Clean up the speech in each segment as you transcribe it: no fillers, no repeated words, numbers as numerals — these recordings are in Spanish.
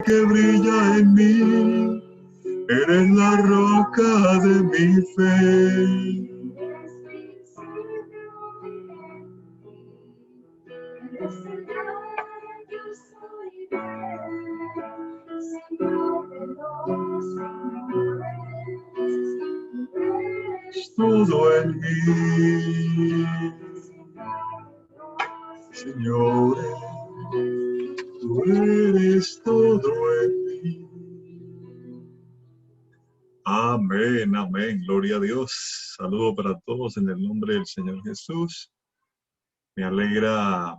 que brilla en mí, eres la roca de mi fe. Todo en mí, Señor, tú eres todo en mí. Amén, amén, gloria a Dios. Saludo para todos en el nombre del Señor Jesús. Me alegra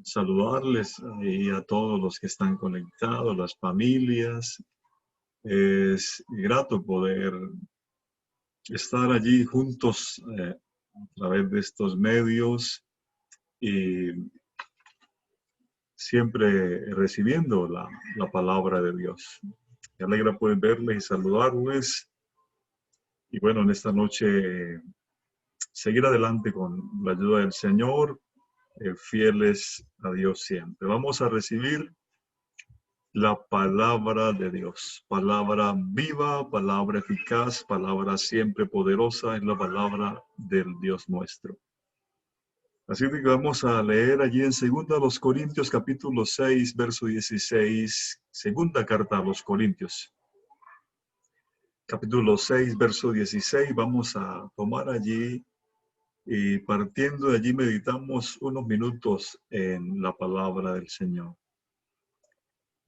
saludarles y a todos los que están conectados, las familias. Es grato poder estar allí juntos a través de estos medios y siempre recibiendo la palabra de Dios. Me alegra poder verles y saludarles. Y bueno, en esta noche seguir adelante con la ayuda del Señor, fieles a Dios siempre. Vamos a recibir la palabra de Dios, palabra viva, palabra eficaz, palabra siempre poderosa, es la palabra del Dios nuestro. Así que vamos a leer allí en 2 Corintios capítulo 6, verso 16, segunda carta a los Corintios. Capítulo 6, verso 16, vamos a tomar allí y partiendo de allí meditamos unos minutos en la palabra del Señor.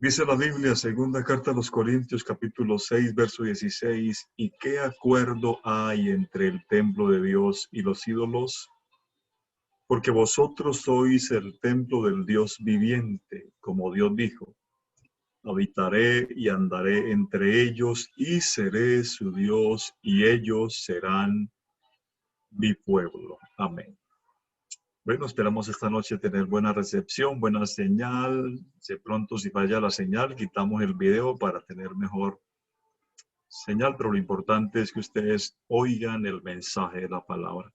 Dice la Biblia, segunda carta a los Corintios, capítulo 6, verso 16, ¿y qué acuerdo hay entre el templo de Dios y los ídolos? Porque vosotros sois el templo del Dios viviente, como Dios dijo, habitaré y andaré entre ellos y seré su Dios y ellos serán mi pueblo. Amén. Bueno, esperamos esta noche tener buena recepción, buena señal. De pronto, si falla la señal, quitamos el video para tener mejor señal, pero lo importante es que ustedes oigan el mensaje de la palabra.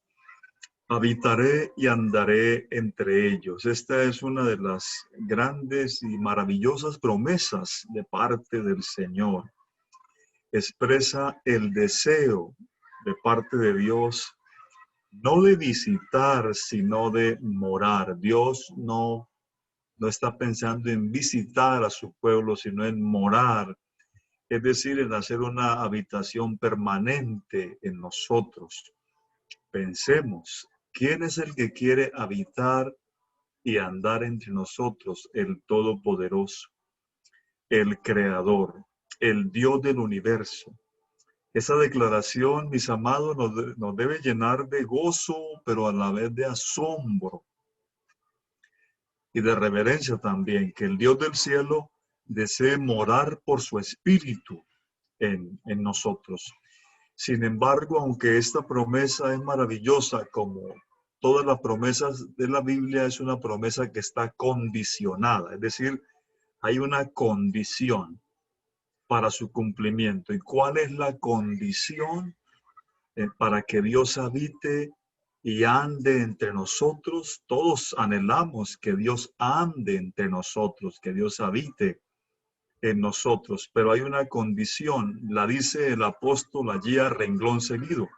Habitaré y andaré entre ellos. Esta es una de las grandes y maravillosas promesas de parte del Señor. Expresa el deseo de parte de Dios, no de visitar, sino de morar. Dios no está pensando en visitar a su pueblo, sino en morar. Es decir, en hacer una habitación permanente en nosotros. Pensemos, ¿quién es el que quiere habitar y andar entre nosotros? El Todopoderoso, el Creador, el Dios del universo. Esa declaración, mis amados, nos debe llenar de gozo, pero a la vez de asombro y de reverencia también, que el Dios del cielo desee morar por su espíritu en nosotros. Sin embargo, aunque esta promesa es maravillosa, como todas las promesas de la Biblia, es una promesa que está condicionada, es decir, hay una condición para su cumplimiento. ¿Y cuál es la condición para que Dios habite y ande entre nosotros? Todos anhelamos que Dios ande entre nosotros, que Dios habite en nosotros, pero hay una condición, la dice el apóstol allí a renglón seguido.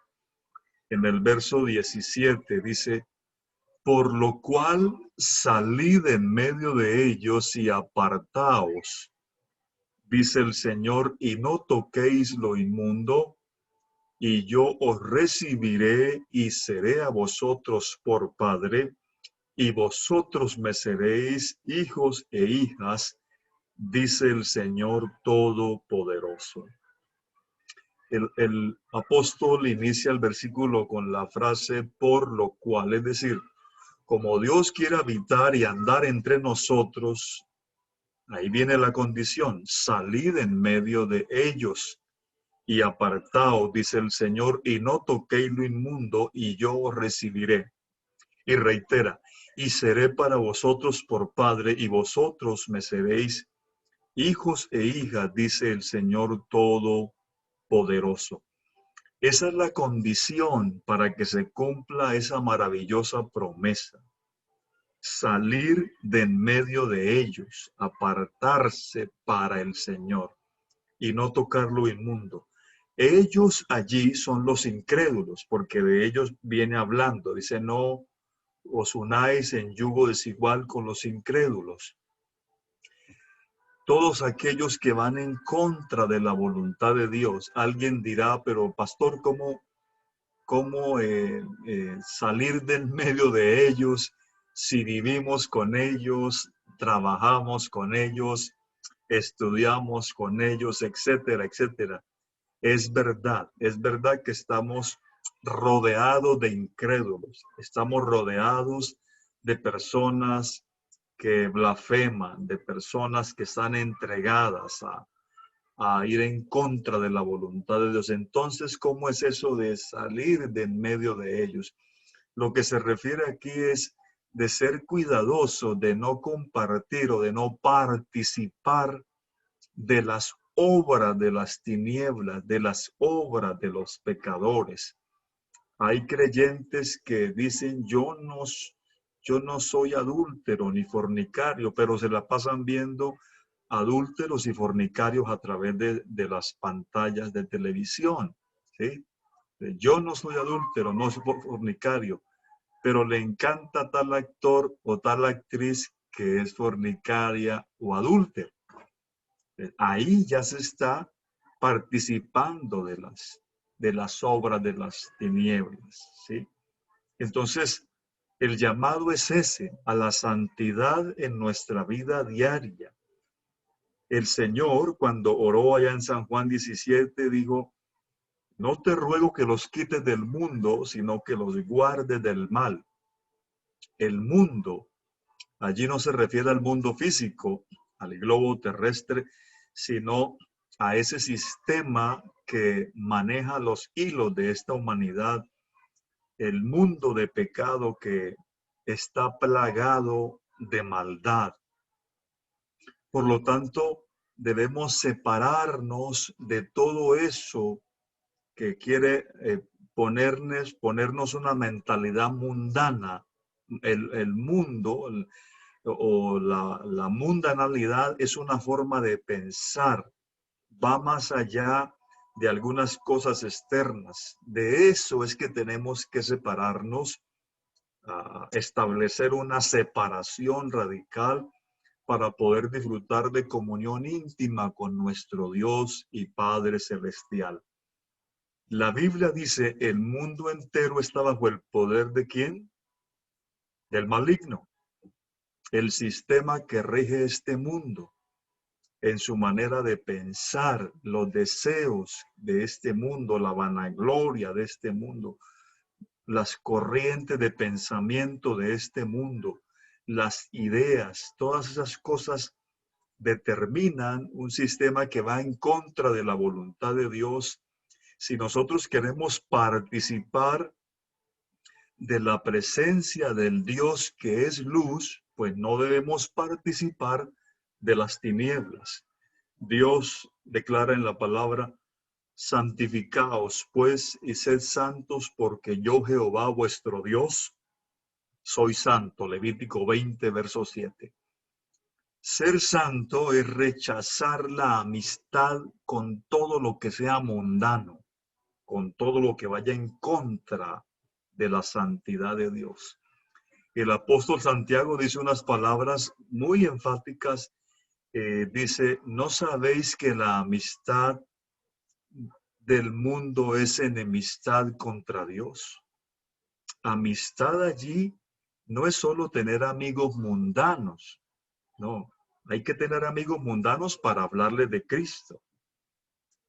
En el verso 17 dice, por lo cual salid en medio de ellos y apartaos, dice el Señor, y no toquéis lo inmundo, y yo os recibiré y seré a vosotros por Padre, y vosotros me seréis hijos e hijas, dice el Señor Todopoderoso. El apóstol inicia el versículo con la frase por lo cual, es decir, como Dios quiere habitar y andar entre nosotros, ahí viene la condición, salid en medio de ellos y apartaos, dice el Señor, y no toquéis lo inmundo, y yo os recibiré. Y reitera, y seré para vosotros por Padre, y vosotros me seréis hijos e hijas, dice el Señor Todopoderoso. Esa es la condición para que se cumpla esa maravillosa promesa. salir de en medio de ellos, apartarse para el Señor y no tocar lo inmundo. Ellos allí son los incrédulos, porque de ellos viene hablando. Dice, no os unáis en yugo desigual con los incrédulos. Todos aquellos que van en contra de la voluntad de Dios. Alguien dirá, pero pastor, ¿cómo salir del medio de ellos si vivimos con ellos, trabajamos con ellos, estudiamos con ellos, etcétera, etcétera? Es verdad que estamos rodeados de incrédulos, estamos rodeados de personas que blasfeman, de personas que están entregadas a ir en contra de la voluntad de Dios. Entonces, ¿cómo es eso de salir de en medio de ellos? Lo que se refiere aquí es de ser cuidadoso, de no compartir o de no participar de las obras de las tinieblas, de las obras de los pecadores. Hay creyentes que dicen, yo no soy adúltero ni fornicario, pero se la pasan viendo adúlteros y fornicarios a través de las pantallas de televisión, ¿sí? Yo no soy adúltero, no soy fornicario, pero le encanta tal actor o tal actriz que es fornicaria o adúltero. Ahí ya se está participando de las obras de las tinieblas, ¿sí? Entonces, el llamado es ese, a la santidad en nuestra vida diaria. El Señor, cuando oró allá en San Juan 17, dijo, no te ruego que los quites del mundo, sino que los guardes del mal. El mundo, allí no se refiere al mundo físico, al globo terrestre, sino a ese sistema que maneja los hilos de esta humanidad, el mundo de pecado que está plagado de maldad. Por lo tanto, debemos separarnos de todo eso que quiere ponernos una mentalidad mundana. El mundo o la mundanalidad es una forma de pensar, va más allá de algunas cosas externas. De eso es que tenemos que separarnos, establecer una separación radical para poder disfrutar de comunión íntima con nuestro Dios y Padre Celestial. La Biblia dice, el mundo entero está bajo el poder ¿de quién? Del maligno. El sistema que rige este mundo en su manera de pensar, los deseos de este mundo, la vanagloria de este mundo, las corrientes de pensamiento de este mundo, las ideas, todas esas cosas determinan un sistema que va en contra de la voluntad de Dios. Si nosotros queremos participar de la presencia del Dios que es luz, pues no debemos participar de las tinieblas. Dios declara en la palabra, santificaos pues y sed santos porque yo Jehová vuestro Dios soy santo. Levítico 20, verso 7. Ser santo es rechazar la amistad con todo lo que sea mundano, con todo lo que vaya en contra de la santidad de Dios. El apóstol Santiago dice unas palabras muy enfáticas. Dice, ¿no sabéis que la amistad del mundo es enemistad contra Dios? Amistad allí no es solo tener amigos mundanos, no. Hay que tener amigos mundanos para hablarles de Cristo,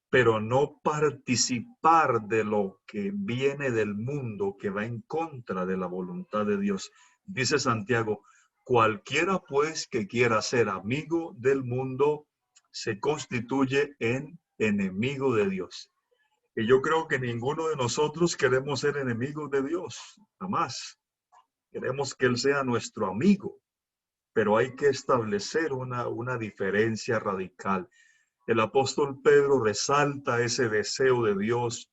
pero no participar de lo que viene del mundo, que va en contra de la voluntad de Dios. Dice Santiago, cualquiera pues que quiera ser amigo del mundo, se constituye en enemigo de Dios. Y yo creo que ninguno de nosotros queremos ser enemigos de Dios, jamás. Queremos que Él sea nuestro amigo, pero hay que establecer una diferencia radical. El apóstol Pedro resalta ese deseo de Dios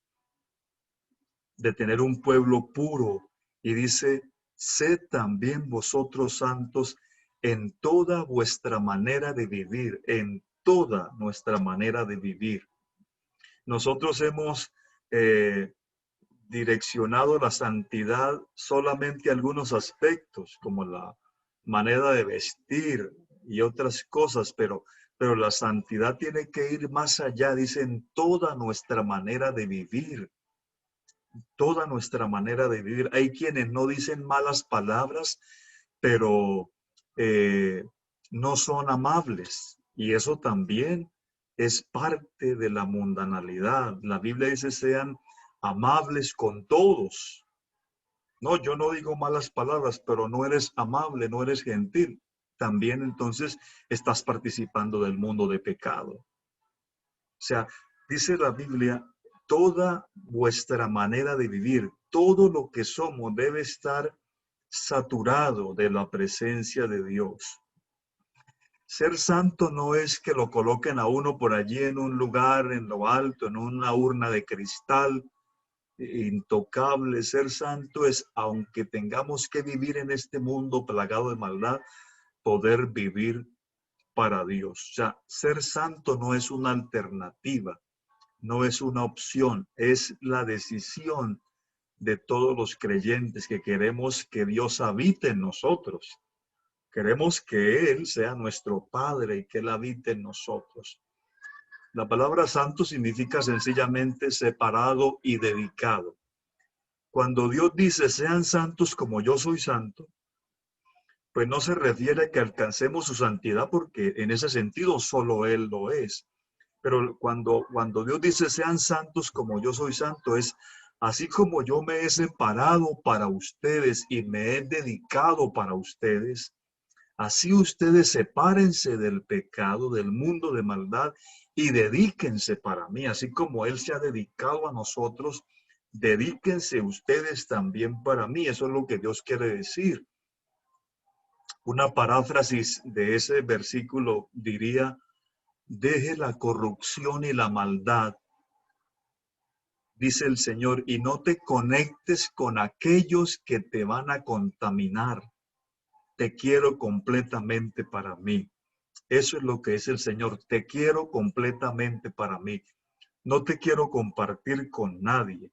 de tener un pueblo puro y dice, sed también vosotros santos en toda vuestra manera de vivir, en toda nuestra manera de vivir. Nosotros hemos direccionado la santidad solamente a algunos aspectos, como la manera de vestir y otras cosas, pero la santidad tiene que ir más allá, dice, en toda nuestra manera de vivir, toda nuestra manera de vivir. Hay quienes no dicen malas palabras, pero no son amables, y eso también es parte de la mundanalidad. La Biblia dice, sean amables con todos. No, yo no digo malas palabras, pero no eres amable, no eres gentil. También entonces estás participando del mundo de pecado. O sea, dice la Biblia, toda vuestra manera de vivir, todo lo que somos debe estar saturado de la presencia de Dios. Ser santo no es que lo coloquen a uno por allí en un lugar, en lo alto, en una urna de cristal, intocable. Ser santo es, aunque tengamos que vivir en este mundo plagado de maldad, poder vivir para Dios. O sea, ser santo no es una alternativa, no es una opción, es la decisión de todos los creyentes que queremos que Dios habite en nosotros. Queremos que Él sea nuestro Padre y que Él habite en nosotros. La palabra santo significa sencillamente separado y dedicado. Cuando Dios dice, sean santos como yo soy santo, pues no se refiere a que alcancemos su santidad, porque en ese sentido solo Él lo es. Pero cuando Dios dice, sean santos como yo soy santo, es así como yo me he separado para ustedes y me he dedicado para ustedes. Así ustedes sepárense del pecado, del mundo de maldad y dedíquense para mí. Así como Él se ha dedicado a nosotros, dedíquense ustedes también para mí. Eso es lo que Dios quiere decir. Una paráfrasis de ese versículo diría, deje la corrupción y la maldad, dice el Señor, y no te conectes con aquellos que te van a contaminar. Te quiero completamente para mí. Eso es lo que es el Señor. Te quiero completamente para mí. No te quiero compartir con nadie.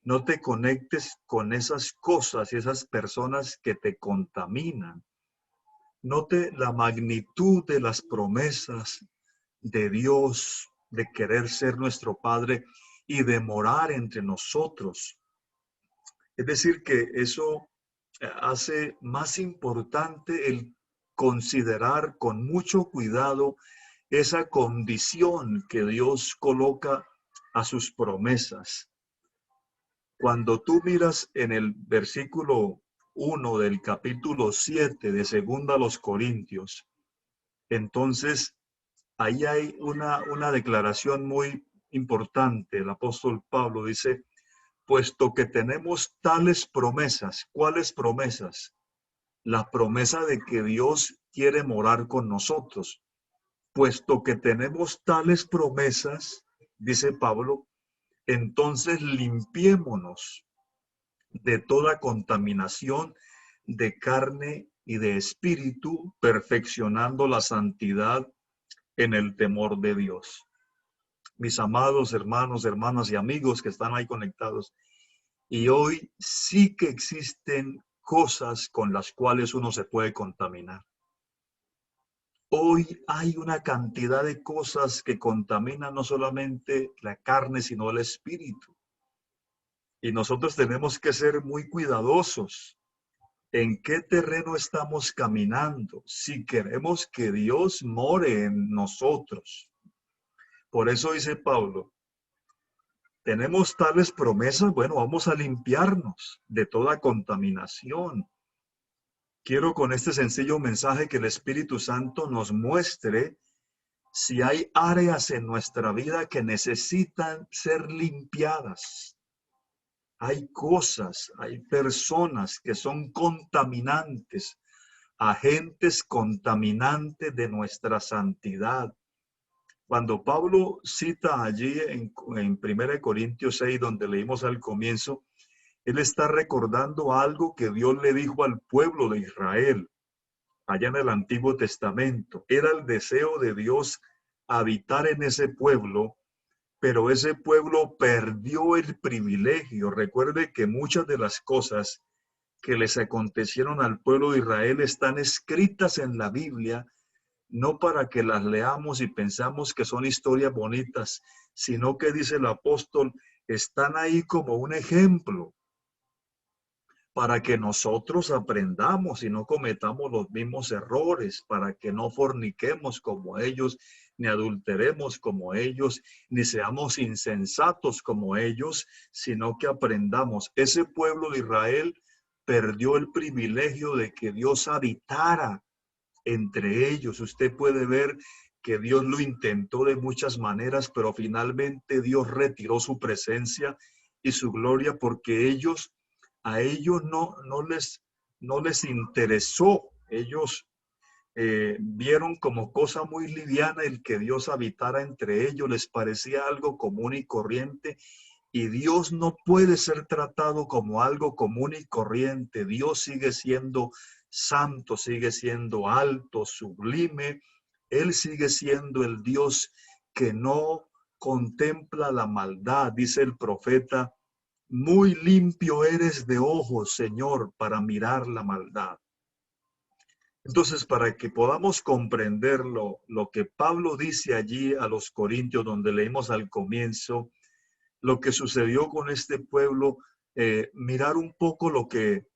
No te conectes con esas cosas y esas personas que te contaminan. Note la magnitud de las promesas de Dios, de querer ser nuestro Padre y de morar entre nosotros. Es decir, que eso hace más importante el considerar con mucho cuidado esa condición que Dios coloca a sus promesas. Cuando tú miras en el versículo 1 del capítulo 7 de Segunda a los Corintios, entonces ahí hay una declaración muy importante. El apóstol Pablo dice, puesto que tenemos tales promesas. ¿Cuáles promesas? La promesa de que Dios quiere morar con nosotros. Puesto que tenemos tales promesas, dice Pablo, entonces limpiémonos de toda contaminación de carne y de espíritu, perfeccionando la santidad en el temor de Dios. Mis amados hermanos, hermanas y amigos que están ahí conectados, y hoy sí que existen cosas con las cuales uno se puede contaminar. Hoy hay una cantidad de cosas que contaminan no solamente la carne, sino el espíritu. Y nosotros tenemos que ser muy cuidadosos en qué terreno estamos caminando, si queremos que Dios more en nosotros. Por eso dice Pablo, tenemos tales promesas, bueno, vamos a limpiarnos de toda contaminación. Quiero con este sencillo mensaje que el Espíritu Santo nos muestre si hay áreas en nuestra vida que necesitan ser limpiadas. Hay cosas, hay personas que son contaminantes, agentes contaminantes de nuestra santidad. Cuando Pablo cita allí en 1 Corintios 6, donde leímos al comienzo, Él está recordando algo que Dios le dijo al pueblo de Israel allá en el Antiguo Testamento. Era el deseo de Dios habitar en ese pueblo, pero ese pueblo perdió el privilegio. Recuerde que muchas de las cosas que les acontecieron al pueblo de Israel están escritas en la Biblia, no para que las leamos y pensamos que son historias bonitas, sino que dice el apóstol, están ahí como un ejemplo para que nosotros aprendamos y no cometamos los mismos errores, para que no forniquemos como ellos, ni adulteremos como ellos, ni seamos insensatos como ellos, sino que aprendamos. Ese pueblo de Israel perdió el privilegio de que Dios habitara entre ellos. Usted puede ver que Dios lo intentó de muchas maneras, pero finalmente Dios retiró su presencia y su gloria porque a ellos no les interesó. Ellos vieron como cosa muy liviana el que Dios habitara entre ellos, les parecía algo común y corriente. Y Dios no puede ser tratado como algo común y corriente. Dios sigue siendo santo, sigue siendo alto, sublime. Él sigue siendo el Dios que no contempla la maldad. Dice el profeta, muy limpio eres de ojos, Señor, para mirar la maldad. Entonces, para que podamos comprender lo que Pablo dice allí a los Corintios, donde leímos al comienzo, lo que sucedió con este pueblo, mirar un poco lo que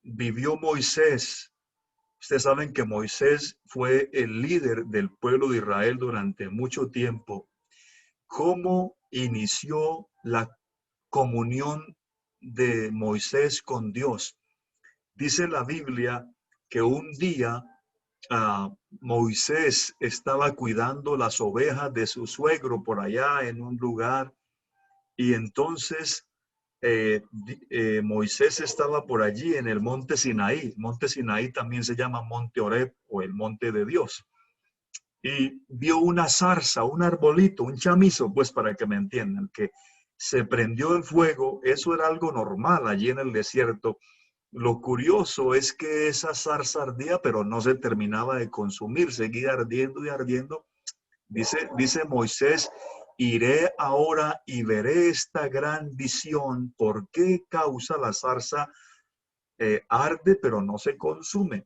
vivió Moisés. Ustedes saben que Moisés fue el líder del pueblo de Israel durante mucho tiempo. ¿Cómo inició la comunión de Moisés con Dios? Dice la Biblia que un día Moisés estaba cuidando las ovejas de su suegro por allá en un lugar. Y entonces Moisés estaba por allí en el monte Sinaí. Monte Sinaí también se llama Monte Oreb o el monte de Dios. Y vio una zarza, un arbolito, un chamizo, pues para que me entiendan, que se prendió el fuego. Eso era algo normal allí en el desierto. Lo curioso es que esa zarza ardía, pero no se terminaba de consumir, seguía ardiendo y ardiendo. Dice Moisés, iré ahora y veré esta gran visión, por qué causa la zarza arde pero no se consume.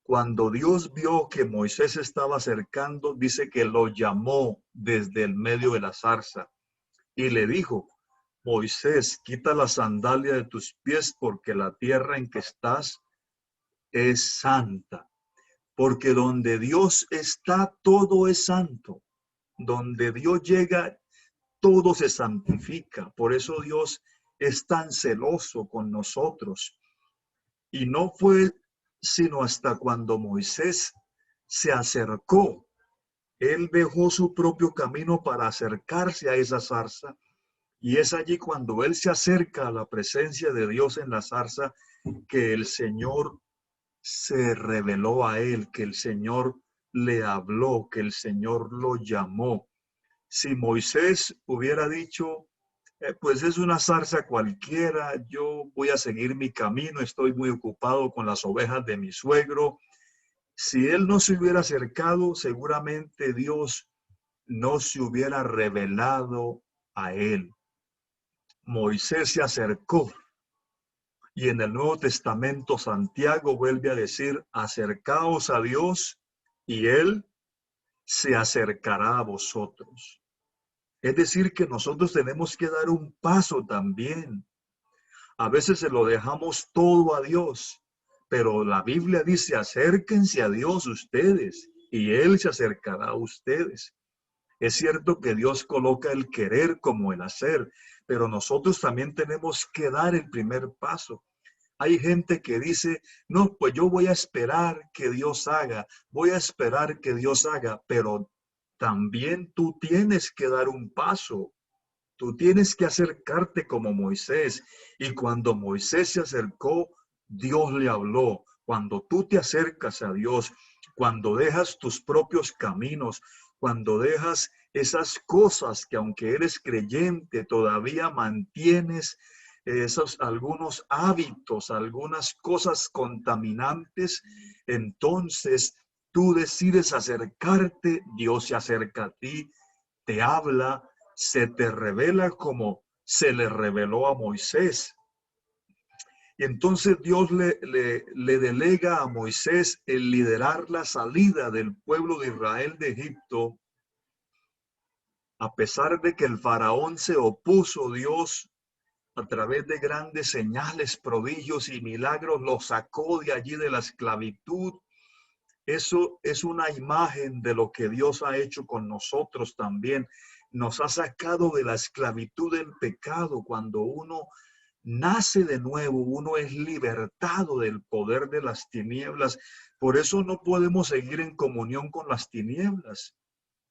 Cuando Dios vio que Moisés estaba acercando, dice que lo llamó desde el medio de la zarza y le dijo, Moisés, quita la sandalia de tus pies porque la tierra en que estás es santa. Porque donde Dios está, todo es santo. Donde Dios llega, todo se santifica. Por eso Dios es tan celoso con nosotros. Y no fue sino hasta cuando Moisés se acercó. Él dejó su propio camino para acercarse a esa zarza. Y es allí cuando él se acerca a la presencia de Dios en la zarza que el Señor se reveló a él, que el Señor le habló, que el Señor lo llamó. Si Moisés hubiera dicho, pues es una zarza cualquiera, yo voy a seguir mi camino, estoy muy ocupado con las ovejas de mi suegro. Si él no se hubiera acercado, seguramente Dios no se hubiera revelado a él. Moisés se acercó y en el Nuevo Testamento Santiago vuelve a decir, acercaos a Dios y él se acercará a vosotros. Es decir, que nosotros tenemos que dar un paso también. A veces se lo dejamos todo a Dios, pero la Biblia dice, acérquense a Dios ustedes y Él se acercará a ustedes. Es cierto que Dios coloca el querer como el hacer, pero nosotros también tenemos que dar el primer paso. Hay gente que dice, no, pues yo voy a esperar que Dios haga, voy a esperar que Dios haga, pero también tú tienes que dar un paso. Tú tienes que acercarte como Moisés. Y cuando Moisés se acercó, Dios le habló. Cuando tú te acercas a Dios, Cuando dejas tus propios caminos, cuando dejas esas cosas que aunque eres creyente todavía mantienes esos algunos hábitos, algunas cosas contaminantes, entonces tú decides acercarte, Dios se acerca a ti, te habla, se te revela como se le reveló a Moisés. Y entonces Dios le delega a Moisés el liderar la salida del pueblo de Israel de Egipto. A pesar de que el faraón se opuso, Dios a través de grandes señales, prodigios y milagros los sacó de allí de la esclavitud. Eso es una imagen de lo que Dios ha hecho con nosotros también. Nos ha sacado de la esclavitud del pecado. Cuando uno nace de nuevo, uno es libertado del poder de las tinieblas. Por eso no podemos seguir en comunión con las tinieblas.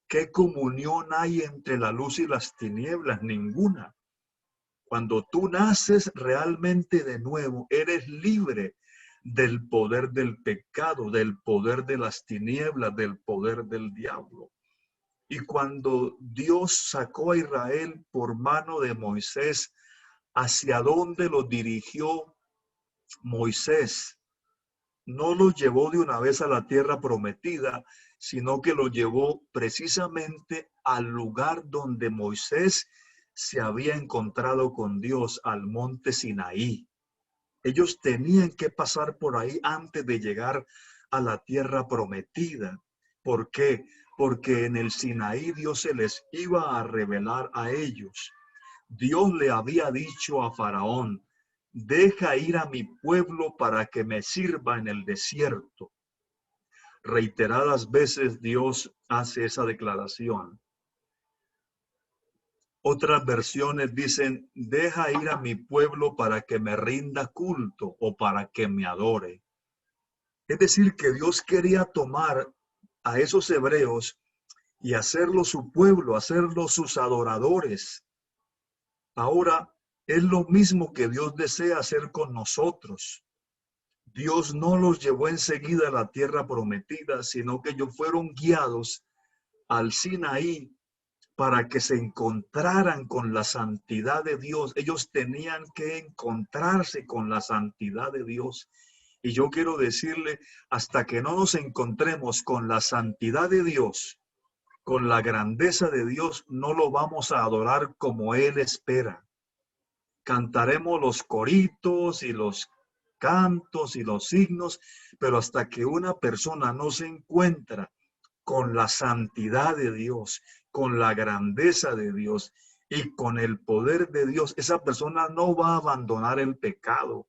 ¿Qué comunión hay entre la luz y las tinieblas? Ninguna. Cuando tú naces realmente de nuevo, eres libre del poder del pecado, del poder de las tinieblas, del poder del diablo. Y cuando Dios sacó a Israel por mano de Moisés, ¿hacia dónde los dirigió Moisés? No los llevó de una vez a la tierra prometida, sino que los llevó precisamente al lugar donde Moisés se había encontrado con Dios, al monte Sinaí. Ellos tenían que pasar por ahí antes de llegar a la tierra prometida. ¿Por qué? Porque en el Sinaí Dios se les iba a revelar a ellos. Dios le había dicho a Faraón: deja ir a mi pueblo para que me sirva en el desierto. Reiteradas veces Dios hace esa declaración. Otras versiones dicen: deja ir a mi pueblo para que me rinda culto o para que me adore. Es decir, que Dios quería tomar a esos hebreos y hacerlos su pueblo, hacerlos sus adoradores. Ahora es lo mismo que Dios desea hacer con nosotros. Dios no los llevó enseguida a la tierra prometida, sino que ellos fueron guiados al Sinaí para que se encontraran con la santidad de Dios. Ellos tenían que encontrarse con la santidad de Dios. Y yo quiero decirle, hasta que no nos encontremos con la santidad de Dios, con la grandeza de Dios, no lo vamos a adorar como Él espera. Cantaremos los coritos y los cantos y los signos, pero hasta que una persona no se encuentra con la santidad de Dios, con la grandeza de Dios y con el poder de Dios, esa persona no va a abandonar el pecado.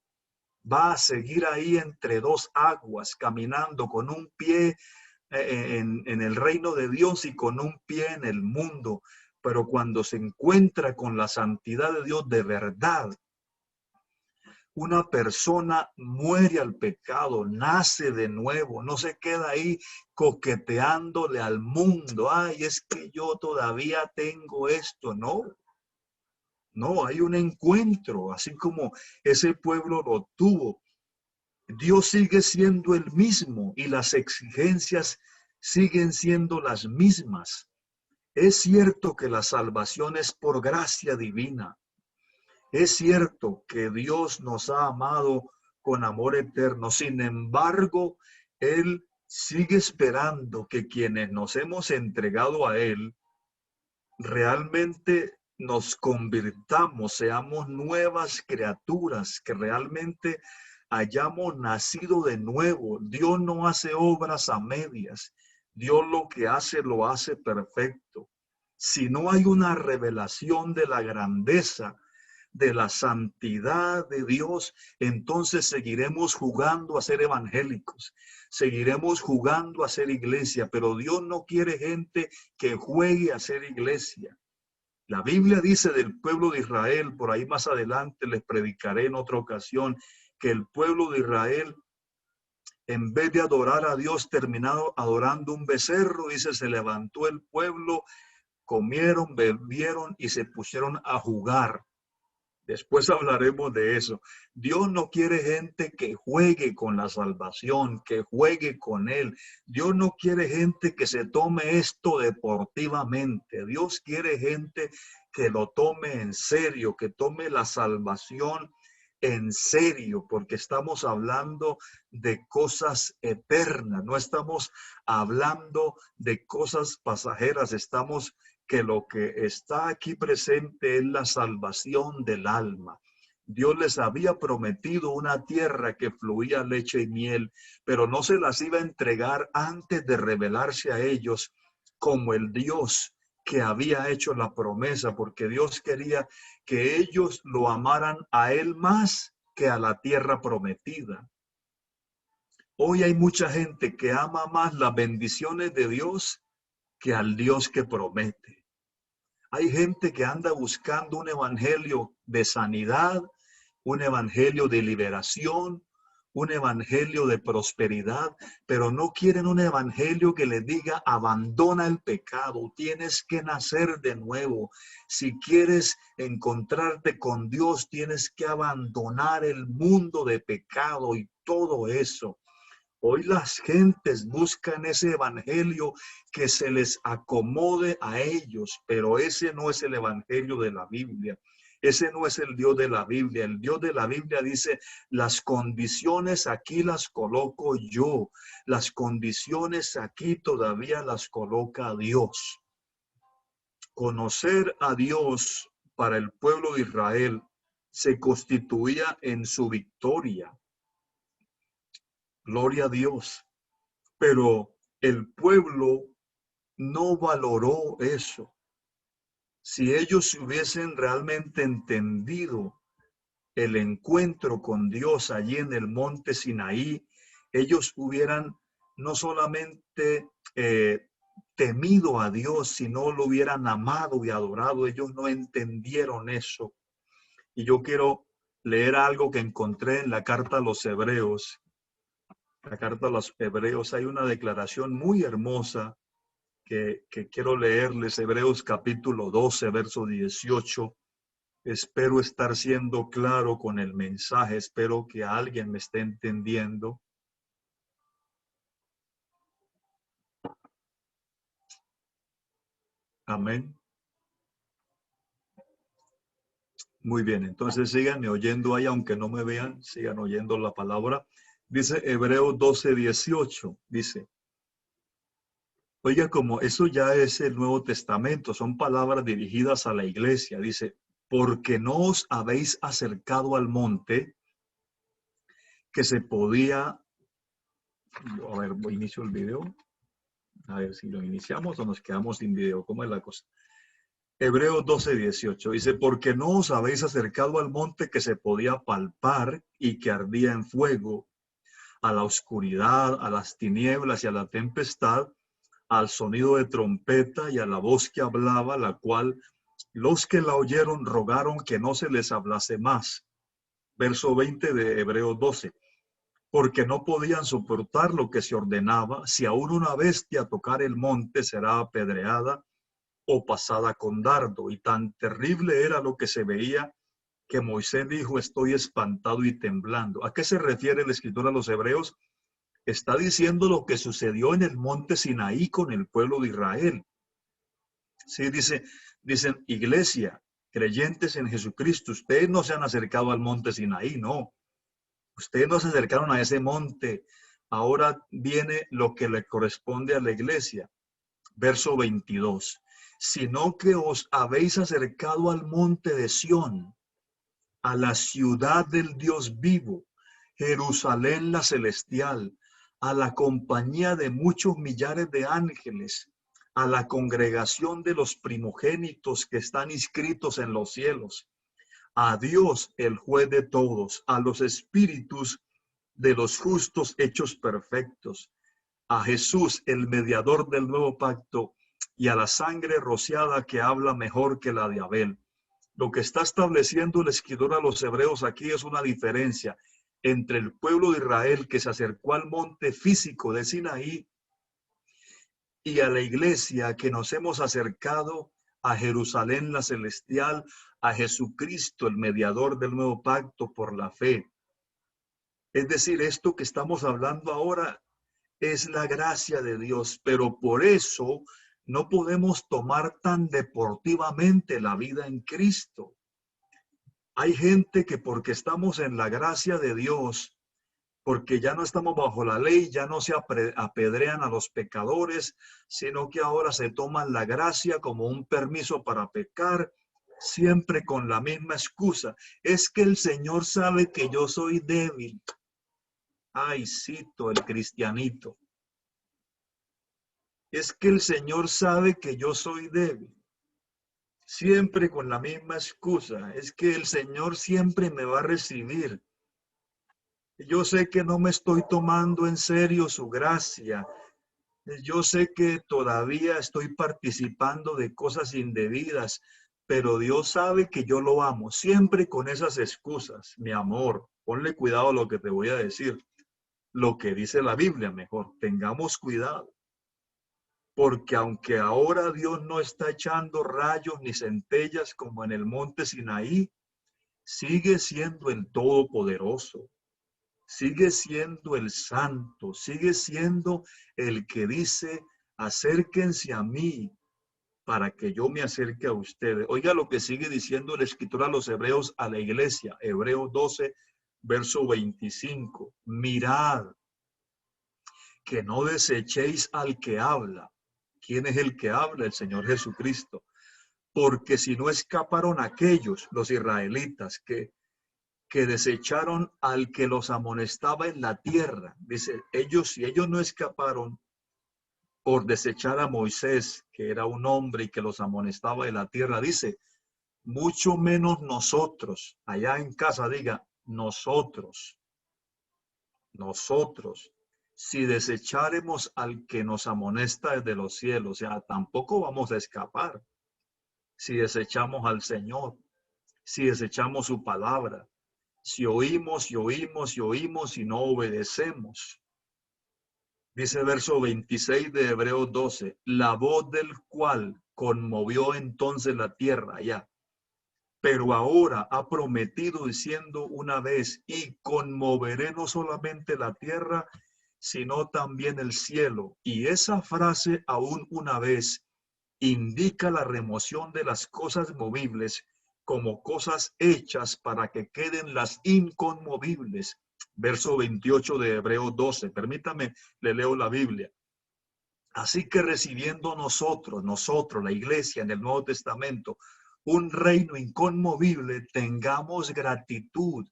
Va a seguir ahí entre dos aguas, caminando con un pie en el reino de Dios y con un pie en el mundo. Pero cuando se encuentra con la santidad de Dios de verdad, una persona muere al pecado, nace de nuevo, no se queda ahí coqueteándole al mundo. Ay, es que yo todavía tengo esto. No, no, hay un encuentro, así como ese pueblo lo tuvo. Dios sigue siendo el mismo y las exigencias siguen siendo las mismas. Es cierto que la salvación es por gracia divina. Es cierto que Dios nos ha amado con amor eterno. Sin embargo, Él sigue esperando que quienes nos hemos entregado a Él realmente nos convirtamos, seamos nuevas criaturas, que realmente hayamos nacido de nuevo. Dios no hace obras a medias. Dios lo que hace, lo hace perfecto. Si no hay una revelación de la grandeza, de la santidad de Dios, entonces seguiremos jugando a ser evangélicos, seguiremos jugando a ser iglesia, pero Dios no quiere gente que juegue a ser iglesia. La Biblia dice del pueblo de Israel, por ahí más adelante les predicaré en otra ocasión, que el pueblo de Israel, en vez de adorar a Dios, terminado adorando un becerro. Dice, se levantó el pueblo, comieron, bebieron y se pusieron a jugar. Después hablaremos de eso. Dios no quiere gente que juegue con la salvación, que juegue con Él. Dios no quiere gente que se tome esto deportivamente. Dios quiere gente que lo tome en serio, que tome la salvación en serio, porque estamos hablando de cosas eternas, no estamos hablando de cosas pasajeras, estamos que lo que está aquí presente es la salvación del alma. Dios les había prometido una tierra que fluía leche y miel, pero no se las iba a entregar antes de revelarse a ellos como el Dios que había hecho la promesa, porque Dios quería que ellos lo amaran a Él más que a la tierra prometida. Hoy hay mucha gente que ama más las bendiciones de Dios que al Dios que promete. Hay gente que anda buscando un evangelio de sanidad, un evangelio de liberación, un evangelio de prosperidad, pero no quieren un evangelio que les diga abandona el pecado, tienes que nacer de nuevo. Si quieres encontrarte con Dios, tienes que abandonar el mundo de pecado y todo eso. Hoy las gentes buscan ese evangelio que se les acomode a ellos, pero ese no es el evangelio de la Biblia. Ese no es el Dios de la Biblia. El Dios de la Biblia dice, las condiciones aquí las coloco yo. Las condiciones aquí todavía las coloca Dios. Conocer a Dios para el pueblo de Israel se constituía en su victoria. Gloria a Dios. Pero el pueblo no valoró eso. Si ellos hubiesen realmente entendido el encuentro con Dios allí en el monte Sinaí, ellos hubieran no solamente temido a Dios, sino lo hubieran amado y adorado. Ellos no entendieron eso. Y yo quiero leer algo que encontré en la carta a los Hebreos. La carta a los Hebreos hay una declaración muy hermosa que quiero leerles, Hebreos capítulo 12, verso 18. Espero estar siendo claro con el mensaje, espero que alguien me esté entendiendo. Amén. Muy bien, entonces síganme oyendo ahí, aunque no me vean, sigan oyendo la palabra. Dice Hebreos 12, 18, dice, oiga, como eso ya es el Nuevo Testamento, son palabras dirigidas a la iglesia. Dice, porque no os habéis acercado al monte que se podía, a ver, inicio el video, a ver si lo iniciamos o nos quedamos sin video, ¿cómo es la cosa? Hebreos 12, 18 dice, porque no os habéis acercado al monte que se podía palpar y que ardía en fuego, a la oscuridad, a las tinieblas y a la tempestad, al sonido de trompeta y a la voz que hablaba, la cual los que la oyeron rogaron que no se les hablase más. Verso 20 de Hebreos 12. Porque no podían soportar lo que se ordenaba, si aún una bestia tocar el monte será apedreada o pasada con dardo. Y tan terrible era lo que se veía que Moisés dijo, estoy espantado y temblando. ¿A qué se refiere el escritor a los Hebreos? Está diciendo lo que sucedió en el monte Sinaí con el pueblo de Israel. Sí, dicen, iglesia, creyentes en Jesucristo, ustedes no se han acercado al monte Sinaí, no. Ustedes no se acercaron a ese monte. Ahora viene lo que le corresponde a la iglesia. Verso 22. Sino que os habéis acercado al monte de Sión, a la ciudad del Dios vivo, Jerusalén la celestial, a la compañía de muchos millares de ángeles, a la congregación de los primogénitos que están inscritos en los cielos, a Dios el juez de todos, a los espíritus de los justos hechos perfectos, a Jesús el mediador del nuevo pacto y a la sangre rociada que habla mejor que la de Abel. Lo que está estableciendo el escritor a los hebreos aquí es una diferencia entre el pueblo de Israel que se acercó al monte físico de Sinaí y a la iglesia que nos hemos acercado a Jerusalén la celestial, a Jesucristo, el mediador del nuevo pacto por la fe. Es decir, esto que estamos hablando ahora es la gracia de Dios, pero por eso no podemos tomar tan deportivamente la vida en Cristo. Hay gente que porque estamos en la gracia de Dios, porque ya no estamos bajo la ley, ya no se apedrean a los pecadores, sino que ahora se toman la gracia como un permiso para pecar, siempre con la misma excusa. Es que el Señor sabe que yo soy débil. Ay, cito el cristianito. Es que el Señor sabe que yo soy débil. Siempre con la misma excusa. Es que el Señor siempre me va a recibir. Yo sé que no me estoy tomando en serio su gracia. Yo sé que todavía estoy participando de cosas indebidas, pero Dios sabe que yo lo amo. Siempre con esas excusas. Mi amor, ponle cuidado a lo que te voy a decir. Lo que dice la Biblia, mejor. Tengamos cuidado. Porque aunque ahora Dios no está echando rayos ni centellas como en el monte Sinaí, sigue siendo el Todopoderoso, sigue siendo el Santo, sigue siendo el que dice, acérquense a mí para que yo me acerque a ustedes. Oiga lo que sigue diciendo el escritor a los hebreos, a la iglesia, Hebreos 12, verso 25. Mirad, que no desechéis al que habla. ¿Quién es el que habla? El Señor Jesucristo. Porque si no escaparon aquellos, los israelitas, que desecharon al que los amonestaba en la tierra. Dice, si ellos no escaparon por desechar a Moisés, que era un hombre y que los amonestaba en la tierra, dice, mucho menos nosotros, allá en casa diga, nosotros, si desecharemos al que nos amonesta desde los cielos, o sea, tampoco vamos a escapar. Si desechamos al Señor, si desechamos su palabra, si oímos y oímos y oímos y no obedecemos. Dice el verso 26 de Hebreos 12, la voz del cual conmovió entonces la tierra allá, pero ahora ha prometido diciendo una vez, y conmoveré no solamente la tierra, sino también el cielo. Y esa frase, aún una vez, indica la remoción de las cosas movibles como cosas hechas para que queden las inconmovibles. Verso 28 de Hebreos 12. Permítame, le leo la Biblia. Así que recibiendo nosotros, la iglesia en el Nuevo Testamento, un reino inconmovible, tengamos gratitud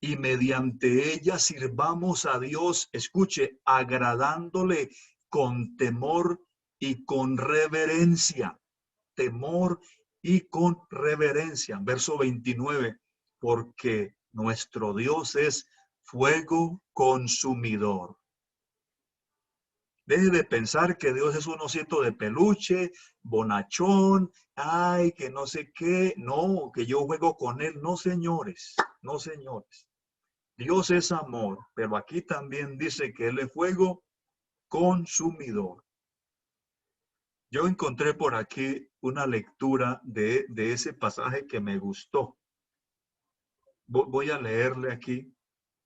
y mediante ella sirvamos a Dios, escuche, agradándole con temor y con reverencia. Temor y con reverencia. Verso 29, porque nuestro Dios es fuego consumidor. Deje de pensar que Dios es un osito de peluche, bonachón, ay, que no sé qué, no, que yo juego con él. No, señores, no, señores. Dios es amor, pero aquí también dice que Él es fuego consumidor. Yo encontré por aquí una lectura de ese pasaje que me gustó. Voy a leerle aquí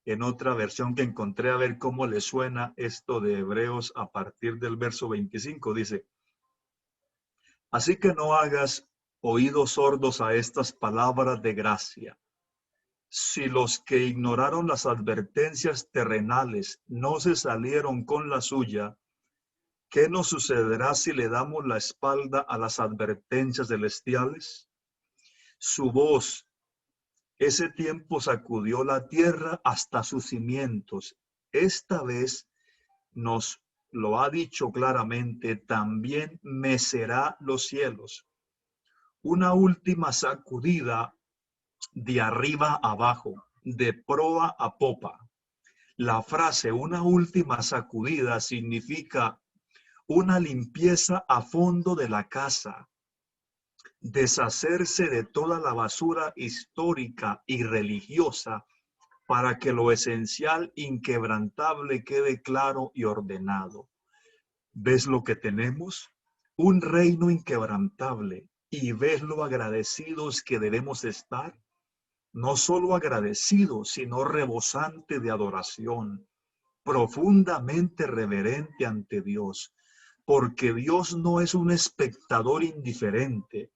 en otra versión que encontré a ver cómo le suena esto de Hebreos a partir del verso 25. Dice, así que no hagas oídos sordos a estas palabras de gracia. Si los que ignoraron las advertencias terrenales no se salieron con la suya, ¿qué nos sucederá si le damos la espalda a las advertencias celestiales? Su voz, ese tiempo sacudió la tierra hasta sus cimientos. Esta vez nos lo ha dicho claramente, también mecerá los cielos. Una última sacudida de arriba a abajo, de proa a popa. La frase una última sacudida significa una limpieza a fondo de la casa, deshacerse de toda la basura histórica y religiosa para que lo esencial, inquebrantable, quede claro y ordenado. ¿Ves lo que tenemos? Un reino inquebrantable, y ves lo agradecidos que debemos estar. No solo agradecidos, sino rebosante de adoración, profundamente reverente ante Dios, porque Dios no es un espectador indiferente.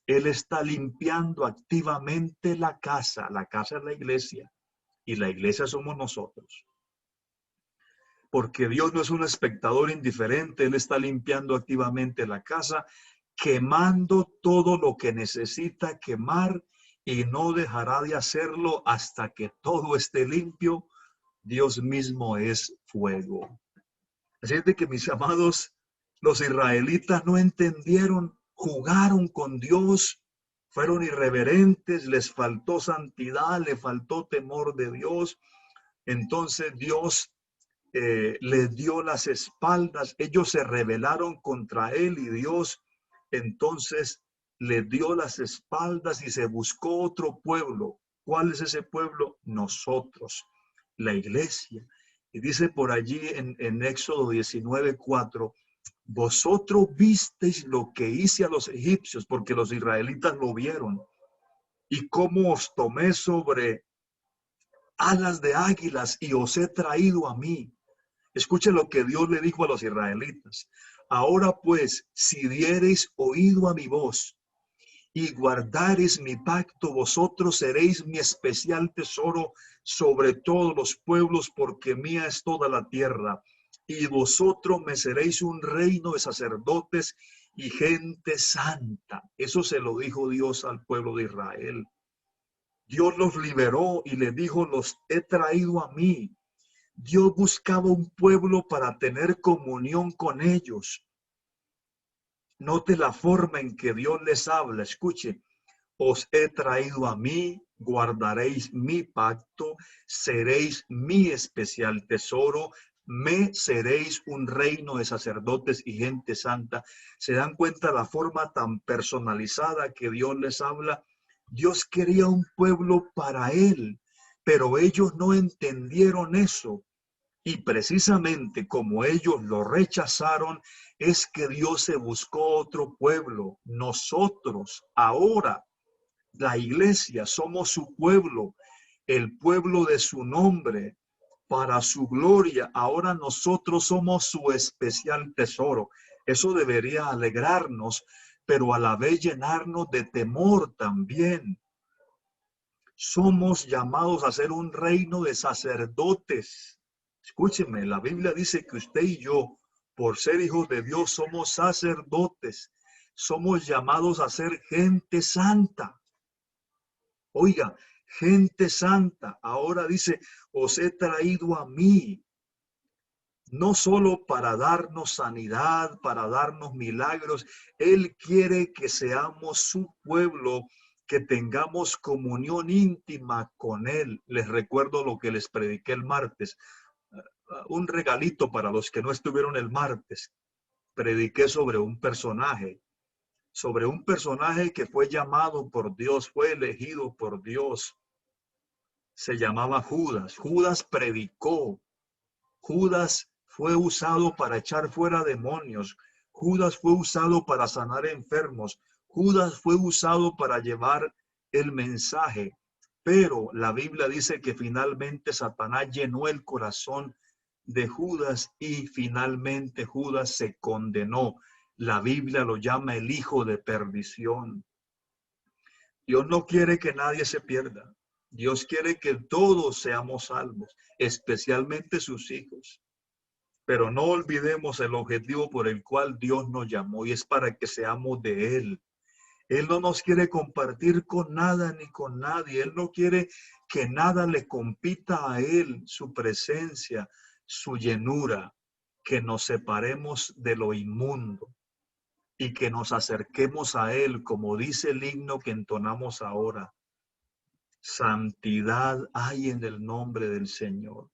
Él está limpiando activamente la casa es la iglesia, y la iglesia somos nosotros. Porque Dios no es un espectador indiferente, Él está limpiando activamente la casa, quemando todo lo que necesita quemar y no dejará de hacerlo hasta que todo esté limpio. Dios mismo es fuego. Así es de que, mis amados, los israelitas no entendieron, jugaron con Dios, fueron irreverentes, les faltó santidad, les faltó temor de Dios. Entonces Dios les dio las espaldas, ellos se rebelaron contra él y Dios entonces les dio las espaldas y se buscó otro pueblo. ¿Cuál es ese pueblo? Nosotros, la iglesia. Y dice por allí en Éxodo 19:4, vosotros visteis lo que hice a los egipcios, porque los israelitas lo vieron, y cómo os tomé sobre alas de águilas y os he traído a mí. Escuchen lo que Dios le dijo a los israelitas. Ahora pues, si diereis oído a mi voz y guardareis mi pacto, vosotros seréis mi especial tesoro sobre todos los pueblos, porque mía es toda la tierra. Y vosotros me seréis un reino de sacerdotes y gente santa. Eso se lo dijo Dios al pueblo de Israel. Dios los liberó y les dijo, los he traído a mí. Dios buscaba un pueblo para tener comunión con ellos. Note la forma en que Dios les habla. Escuche, os he traído a mí, guardaréis mi pacto, seréis mi especial tesoro, me seréis un reino de sacerdotes y gente santa. ¿Se dan cuenta la forma tan personalizada que Dios les habla? Dios quería un pueblo para él, pero ellos no entendieron eso. Y precisamente como ellos lo rechazaron, es que Dios se buscó otro pueblo. Nosotros ahora, la iglesia, somos su pueblo, el pueblo de su nombre, para su gloria. Ahora nosotros somos su especial tesoro. Eso debería alegrarnos, pero a la vez llenarnos de temor también. Somos llamados a ser un reino de sacerdotes. Escúcheme, la Biblia dice que usted y yo, por ser hijos de Dios, somos sacerdotes. Somos llamados a ser gente santa. Oiga, gente santa. Ahora dice, os he traído a mí. No solo para darnos sanidad, para darnos milagros. Él quiere que seamos su pueblo, que tengamos comunión íntima con Él. Les recuerdo lo que les prediqué el martes. Un regalito para los que no estuvieron el martes. Prediqué sobre un personaje que fue llamado por Dios, fue elegido por Dios. Se llamaba Judas. Judas predicó. Judas fue usado para echar fuera demonios. Judas fue usado para sanar enfermos. Judas fue usado para llevar el mensaje. Pero la Biblia dice que finalmente Satanás llenó el corazón de Judas y finalmente Judas se condenó. La Biblia lo llama el hijo de perdición. Dios no quiere que nadie se pierda. Dios quiere que todos seamos salvos, especialmente sus hijos. Pero no olvidemos el objetivo por el cual Dios nos llamó, y es para que seamos de Él. Él no nos quiere compartir con nada ni con nadie. Él no quiere que nada le compita a Él, su presencia, su llenura, que nos separemos de lo inmundo y que nos acerquemos a Él, como dice el himno que entonamos ahora. Santidad hay en el nombre del Señor.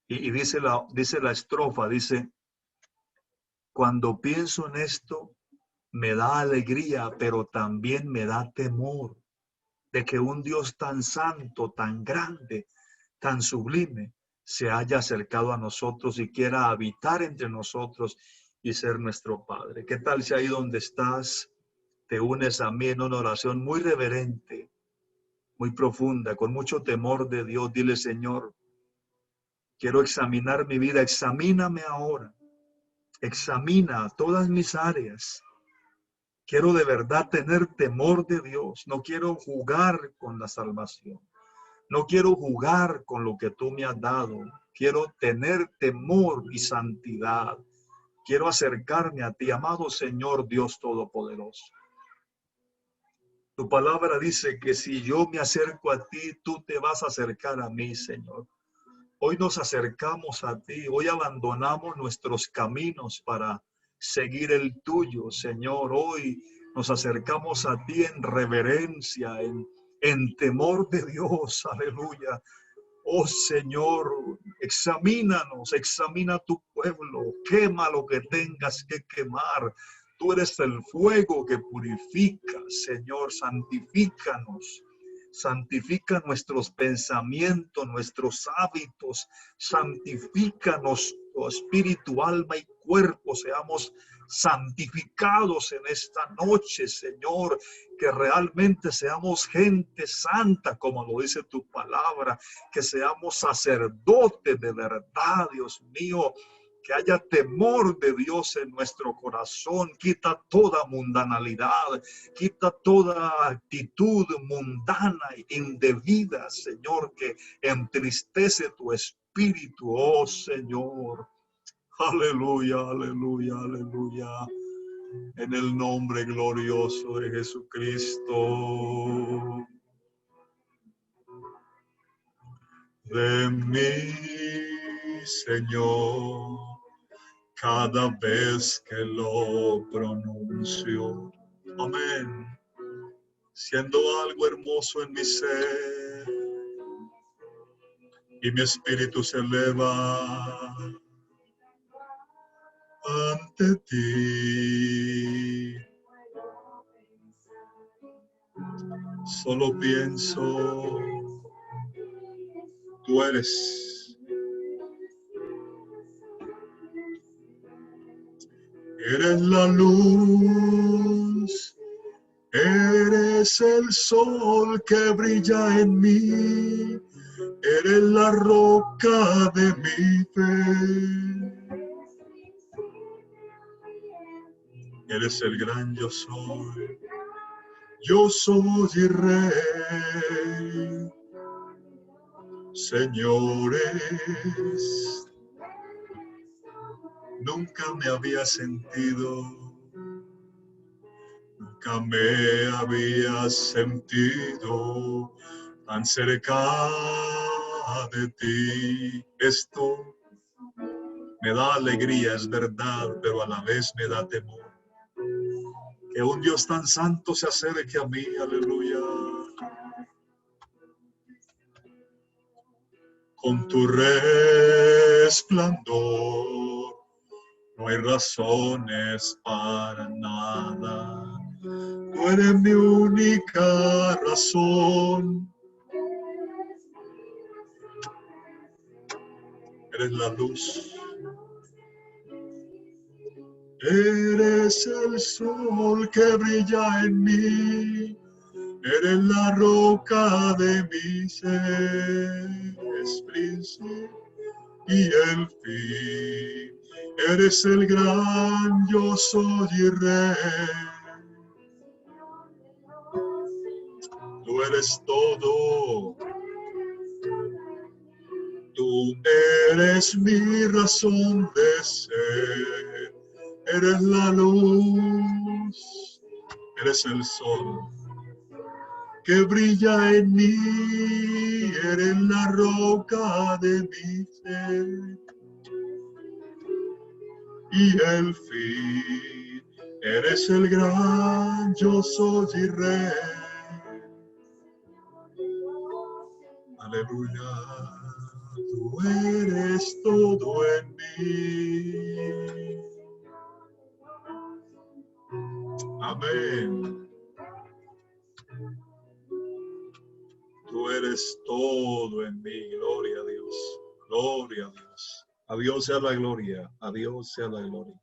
Y dice la estrofa, dice, cuando pienso en esto, me da alegría, pero también me da temor de que un Dios tan santo, tan grande, tan sublime, se haya acercado a nosotros y quiera habitar entre nosotros y ser nuestro Padre. ¿Qué tal si ahí donde estás te unes a mí en una oración muy reverente, muy profunda, con mucho temor de Dios. Dile, Señor, quiero examinar mi vida, examíname ahora, examina todas mis áreas. Quiero de verdad tener temor de Dios, no quiero jugar con la salvación, no quiero jugar con lo que tú me has dado, quiero tener temor y santidad. Quiero acercarme a ti, amado Señor Dios Todopoderoso. Tu palabra dice que si yo me acerco a ti, tú te vas a acercar a mí, Señor. Hoy nos acercamos a ti, hoy abandonamos nuestros caminos para seguir el tuyo, Señor. Hoy nos acercamos a ti en reverencia, en temor de Dios, aleluya. Oh Señor, examínanos, examina tu pueblo, quema lo que tengas que quemar. Tú eres el fuego que purifica, Señor, santifícanos. Santifica nuestros pensamientos, nuestros hábitos, santifícanos, tu espíritu, alma y cuerpo, seamos santificados en esta noche, Señor, que realmente seamos gente santa, como lo dice tu palabra, que seamos sacerdotes de verdad, Dios mío, que haya temor de Dios en nuestro corazón. Quita toda mundanalidad, quita toda actitud mundana e indebida, Señor, que entristece tu espíritu, oh Señor. Aleluya, aleluya, aleluya. En el nombre glorioso de Jesucristo. De mí, Señor, cada vez que lo pronuncio. Amén. Siendo algo hermoso en mi ser y mi espíritu se eleva ante ti. Solo pienso, tú eres la luz, eres el sol que brilla en mí, eres la roca de mi fe, eres el gran yo soy y rey, señores. Nunca me había sentido, nunca me había sentido tan cerca de ti. Esto me da alegría, es verdad, pero a la vez me da temor. Que un Dios tan santo se acerque a mí, aleluya. Con tu resplandor no hay razones para nada. Tú eres mi única razón. Eres la luz. Eres el sol que brilla en mí. Eres la roca de mi ser. Es príncipe y el fin. Eres el gran yo soy y rey. Tú eres todo. Tú eres mi razón de ser. Eres la luz. Eres el sol que brilla en mí. Eres la roca de mi ser. Y el fin. Eres el gran yo soy y rey. Aleluya. Tú eres todo en mí. Amén. Tú eres todo en mí. Gloria a Dios. Gloria a Dios. A Dios sea la gloria. A Dios sea la gloria.